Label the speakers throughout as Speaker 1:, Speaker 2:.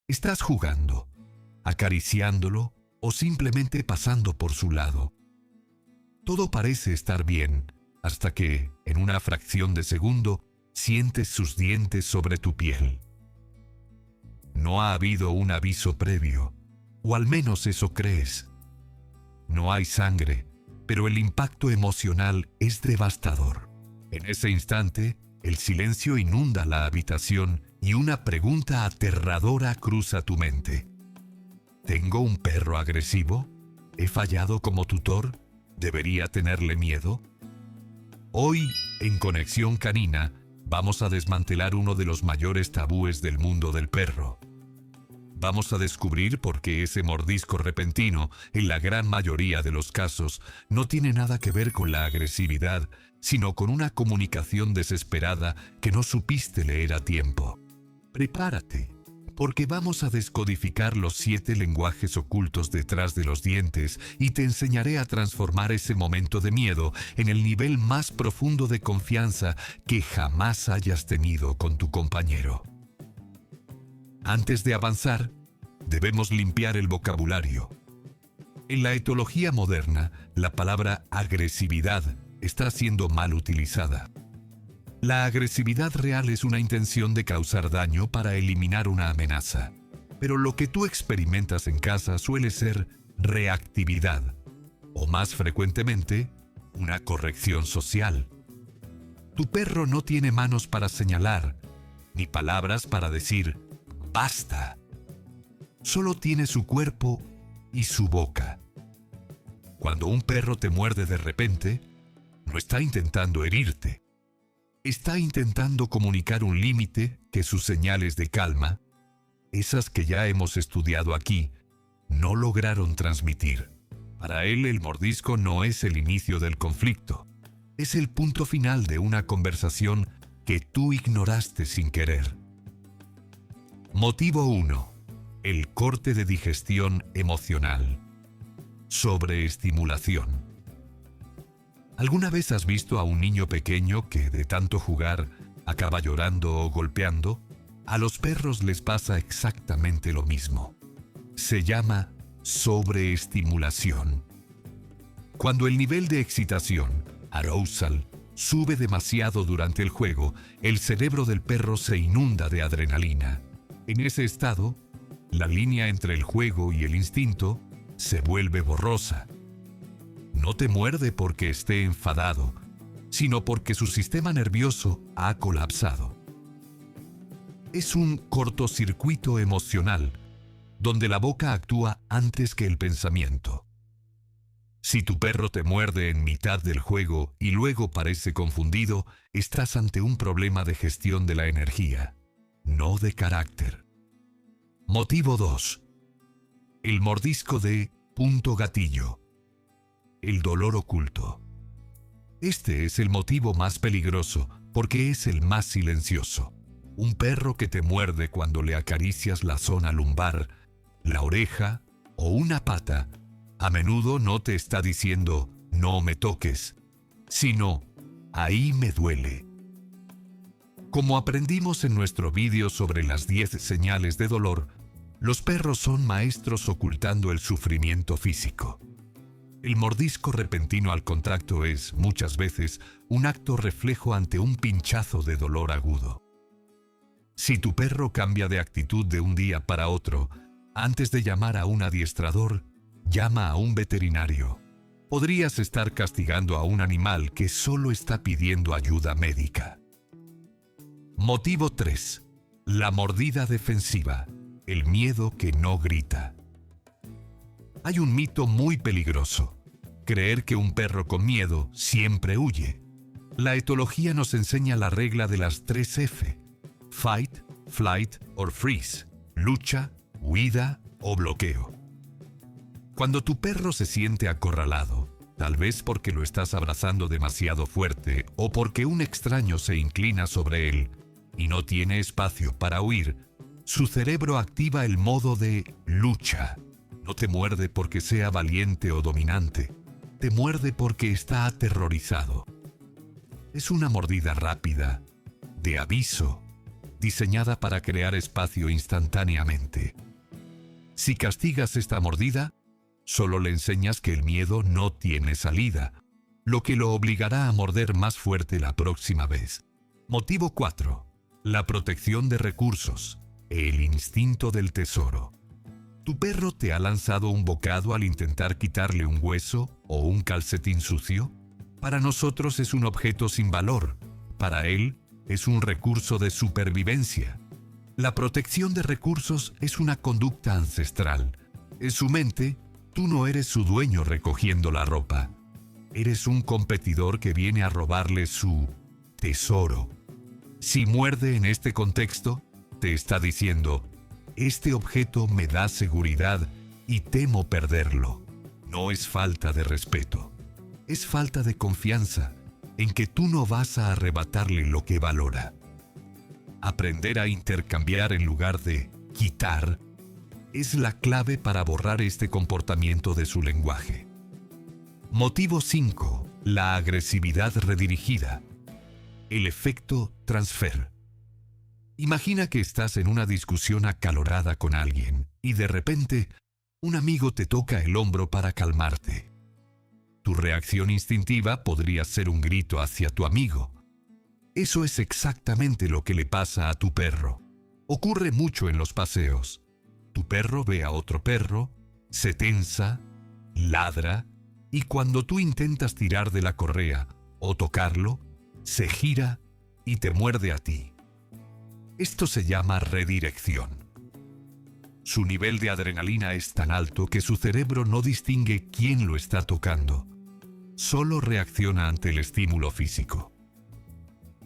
Speaker 1: Estás jugando, acariciándolo o simplemente pasando por su lado. Todo parece estar bien hasta que, en una fracción de segundo, sientes sus dientes sobre tu piel. No ha habido un aviso previo, o al menos eso crees. No hay sangre, pero el impacto emocional es devastador. En ese instante, el silencio inunda la habitación y una pregunta aterradora cruza tu mente. ¿Tengo un perro agresivo? ¿He fallado como tutor? ¿Debería tenerle miedo? Hoy, en Conexión Canina, vamos a desmantelar uno de los mayores tabúes del mundo del perro. Vamos a descubrir por qué ese mordisco repentino, en la gran mayoría de los casos, no tiene nada que ver con la agresividad, sino con una comunicación desesperada que no supiste leer a tiempo. Prepárate, porque vamos a descodificar los 7 lenguajes ocultos detrás de los dientes y te enseñaré a transformar ese momento de miedo en el nivel más profundo de confianza que jamás hayas tenido con tu compañero. Antes de avanzar, debemos limpiar el vocabulario. En la etología moderna, la palabra agresividad está siendo mal utilizada. La agresividad real es una intención de causar daño para eliminar una amenaza. Pero lo que tú experimentas en casa suele ser reactividad, o más frecuentemente, una corrección social. Tu perro no tiene manos para señalar, ni palabras para decir ¡basta! Solo tiene su cuerpo y su boca. Cuando un perro te muerde de repente, no está intentando herirte. Está intentando comunicar un límite que sus señales de calma, esas que ya hemos estudiado aquí, no lograron transmitir. Para él el mordisco no es el inicio del conflicto. Es el punto final de una conversación que tú ignoraste sin querer. Motivo 1. El corte de digestión emocional. Sobreestimulación. ¿Alguna vez has visto a un niño pequeño que, de tanto jugar, acaba llorando o golpeando? A los perros les pasa exactamente lo mismo. Se llama sobreestimulación. Cuando el nivel de excitación, arousal, sube demasiado durante el juego, el cerebro del perro se inunda de adrenalina. En ese estado, la línea entre el juego y el instinto se vuelve borrosa. No te muerde porque esté enfadado, sino porque su sistema nervioso ha colapsado. Es un cortocircuito emocional, donde la boca actúa antes que el pensamiento. Si tu perro te muerde en mitad del juego y luego parece confundido, estás ante un problema de gestión de la energía, no de carácter. Motivo 2. El mordisco de punto gatillo. El dolor oculto. Este es el motivo más peligroso porque es el más silencioso. Un perro que te muerde cuando le acaricias la zona lumbar, la oreja o una pata, a menudo no te está diciendo «no me toques», sino «ahí me duele». Como aprendimos en nuestro vídeo sobre las 10 señales de dolor, los perros son maestros ocultando el sufrimiento físico. El mordisco repentino al contacto es, muchas veces, un acto reflejo ante un pinchazo de dolor agudo. Si tu perro cambia de actitud de un día para otro, antes de llamar a un adiestrador, llama a un veterinario. Podrías estar castigando a un animal que solo está pidiendo ayuda médica. Motivo 3. La mordida defensiva. El miedo que no grita. Hay un mito muy peligroso. Creer que un perro con miedo siempre huye. La etología nos enseña la regla de las 3 F. Fight, flight or freeze. Lucha, huida o bloqueo. Cuando tu perro se siente acorralado, tal vez porque lo estás abrazando demasiado fuerte o porque un extraño se inclina sobre él y no tiene espacio para huir, su cerebro activa el modo de lucha. No te muerde porque sea valiente o dominante. Te muerde porque está aterrorizado. Es una mordida rápida, de aviso, diseñada para crear espacio instantáneamente. Si castigas esta mordida, solo le enseñas que el miedo no tiene salida, lo que lo obligará a morder más fuerte la próxima vez. Motivo 4. La protección de recursos. El instinto del tesoro. ¿Tu perro te ha lanzado un bocado al intentar quitarle un hueso o un calcetín sucio? Para nosotros es un objeto sin valor. Para él es un recurso de supervivencia. La protección de recursos es una conducta ancestral. En su mente, tú no eres su dueño recogiendo la ropa. Eres un competidor que viene a robarle su tesoro. Si muerde en este contexto, te está diciendo: este objeto me da seguridad y temo perderlo. No es falta de respeto. Es falta de confianza en que tú no vas a arrebatarle lo que valora. Aprender a intercambiar en lugar de quitar es la clave para borrar este comportamiento de su lenguaje. Motivo 5. La agresividad redirigida. El efecto transfer. Imagina que estás en una discusión acalorada con alguien y de repente un amigo te toca el hombro para calmarte. Tu reacción instintiva podría ser un grito hacia tu amigo. Eso es exactamente lo que le pasa a tu perro. Ocurre mucho en los paseos. Tu perro ve a otro perro, se tensa, ladra, y cuando tú intentas tirar de la correa o tocarlo, se gira y te muerde a ti. Esto se llama redirección. Su nivel de adrenalina es tan alto que su cerebro no distingue quién lo está tocando. Solo reacciona ante el estímulo físico.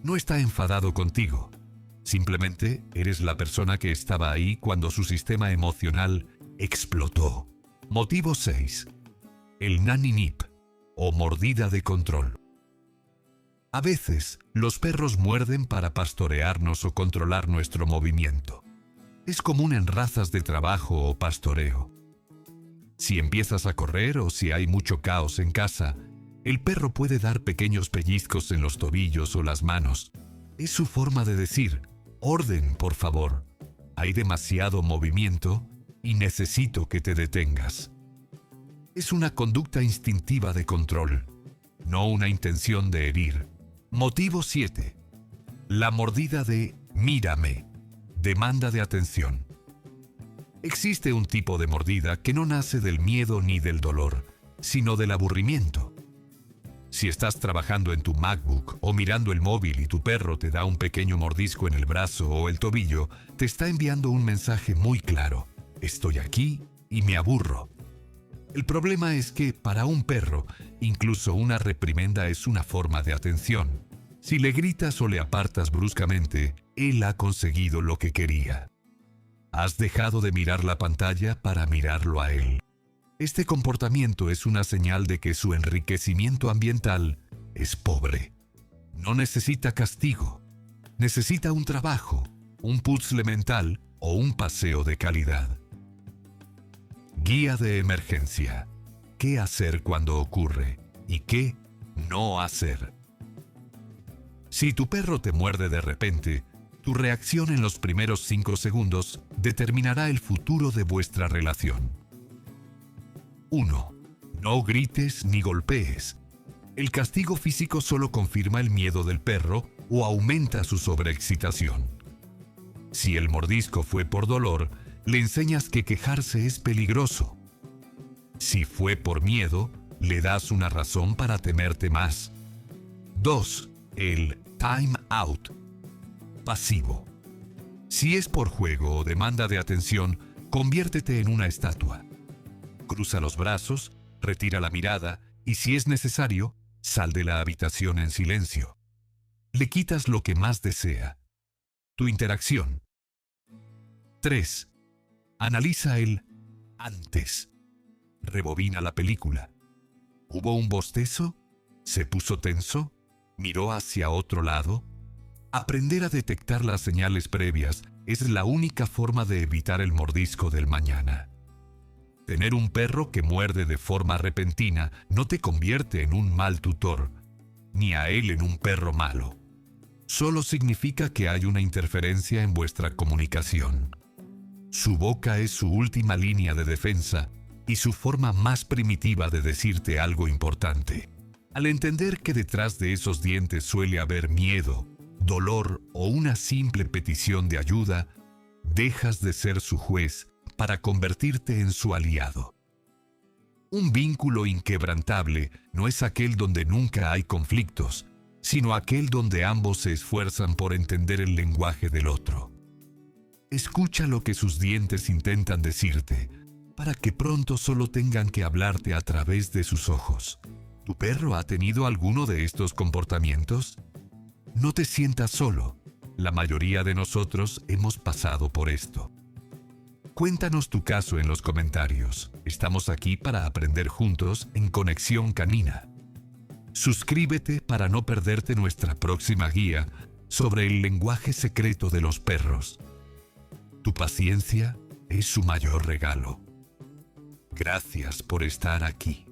Speaker 1: No está enfadado contigo. Simplemente eres la persona que estaba ahí cuando su sistema emocional explotó. Motivo 6. El nanny nip, o mordida de control. A veces, los perros muerden para pastorearnos o controlar nuestro movimiento. Es común en razas de trabajo o pastoreo. Si empiezas a correr o si hay mucho caos en casa, el perro puede dar pequeños pellizcos en los tobillos o las manos. Es su forma de decir: orden, por favor. Hay demasiado movimiento y necesito que te detengas. Es una conducta instintiva de control, no una intención de herir. Motivo 7. La mordida de mírame. Demanda de atención. Existe un tipo de mordida que no nace del miedo ni del dolor, sino del aburrimiento. Si estás trabajando en tu MacBook o mirando el móvil y tu perro te da un pequeño mordisco en el brazo o el tobillo, te está enviando un mensaje muy claro: estoy aquí y me aburro. El problema es que para un perro, incluso una reprimenda es una forma de atención. Si le gritas o le apartas bruscamente, él ha conseguido lo que quería. Has dejado de mirar la pantalla para mirarlo a él. Este comportamiento es una señal de que su enriquecimiento ambiental es pobre. No necesita castigo. Necesita un trabajo, un puzzle mental o un paseo de calidad. Guía de emergencia. ¿Qué hacer cuando ocurre y qué no hacer? Si tu perro te muerde de repente, tu reacción en los primeros 5 segundos determinará el futuro de vuestra relación. 1. No grites ni golpees. El castigo físico solo confirma el miedo del perro o aumenta su sobreexcitación. Si el mordisco fue por dolor, le enseñas que quejarse es peligroso. Si fue por miedo, le das una razón para temerte más. 2. El time out. Pasivo. Si es por juego o demanda de atención, conviértete en una estatua. Cruza los brazos, retira la mirada y, si es necesario, sal de la habitación en silencio. Le quitas lo que más desea. Tu interacción. 3. Analiza el antes. Rebobina la película. ¿Hubo un bostezo? ¿Se puso tenso? ¿Miró hacia otro lado? Aprender a detectar las señales previas es la única forma de evitar el mordisco del mañana. Tener un perro que muerde de forma repentina no te convierte en un mal tutor, ni a él en un perro malo. solo significa que hay una interferencia en vuestra comunicación. Su boca es su última línea de defensa y su forma más primitiva de decirte algo importante. Al entender que detrás de esos dientes suele haber miedo, dolor o una simple petición de ayuda, dejas de ser su juez para convertirte en su aliado. Un vínculo inquebrantable no es aquel donde nunca hay conflictos, sino aquel donde ambos se esfuerzan por entender el lenguaje del otro. Escucha lo que sus dientes intentan decirte, para que pronto solo tengan que hablarte a través de sus ojos. ¿Tu perro ha tenido alguno de estos comportamientos? No te sientas solo. La mayoría de nosotros hemos pasado por esto. Cuéntanos tu caso en los comentarios. Estamos aquí para aprender juntos en Conexión Canina. Suscríbete para no perderte nuestra próxima guía sobre el lenguaje secreto de los perros. Tu paciencia es su mayor regalo. Gracias por estar aquí.